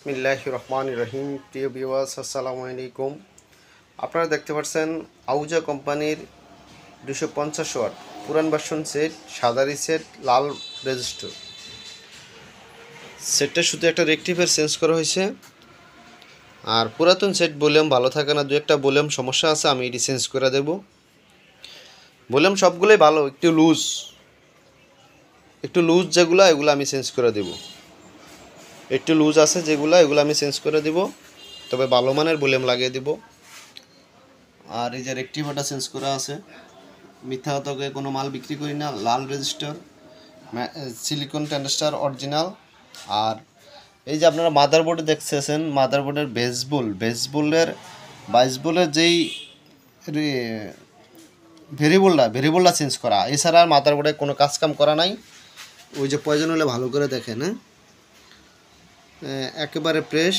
বিসমিল্লাহির রহমানির রহিম। প্রিয় ভিউয়ার্স, আসসালামু আলাইকুম। আপনারা দেখতে পাচ্ছেন আউজা কোম্পানির 250 ওয়াট পুরান ভার্সন সেট, সাদা রিসেট, লাল রেজিস্টার সেটটা শুধু একটা রেকটিফায়ার চেঞ্জ করা হয়েছে। আর পুরাতন সেট ভলিউম ভালো থাকে না, দু একটা ভলিউম সমস্যা আছে, আমি এটি চেঞ্জ করে দেব। ভলিউম সবগুলোই ভালো, একটু লুজ যেগুলো এগুলো আমি চেঞ্জ করে দেব। একটু লুজ আছে যেগুলো, এগুলো আমি চেঞ্জ করে দিব, তবে ভালো মানের ভলিউম লাগিয়ে দিব। আর এই যে রেকটিফায়ারটা চেঞ্জ করা আছে, মিথ্যা তকে কোনো মাল বিক্রি করি না। লাল রেজিস্টার, সিলিকন ট্রানজিস্টর অরিজিনাল। আর এই যে আপনারা মাদারবোর্ডে দেখতেছেন, মাদারবোর্ডের বেসবোল্ডের 22 ভোল্টের যেই ভেরিয়েবলটা চেঞ্জ করা, এছাড়া আর মাদারবোর্ডে কোনো কাজ কাম করা নাই। ওই যে প্রয়োজন হলে ভালো করে দেখেন। একেবারে ফ্রেশ।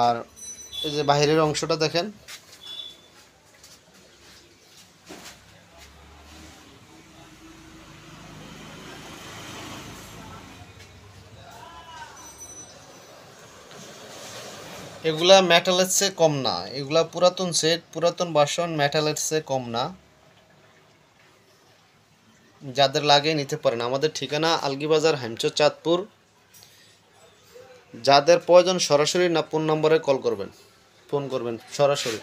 আর এই যে বাইরের অংশটা দেখেন, এগুলা মেটালের চেয়ে কম না, এগুলা পুরাতন সেট, পুরাতন ভার্সন, মেটালের চেয়ে কম না। যাদের লাগে নিতে পারেন। আমাদের ঠিকানা আলগিবাজার, হেমচর, চাঁদপুর। যাদের প্রয়োজন সরাসরি না ফোন নম্বরে ফোন করবেন সরাসরি।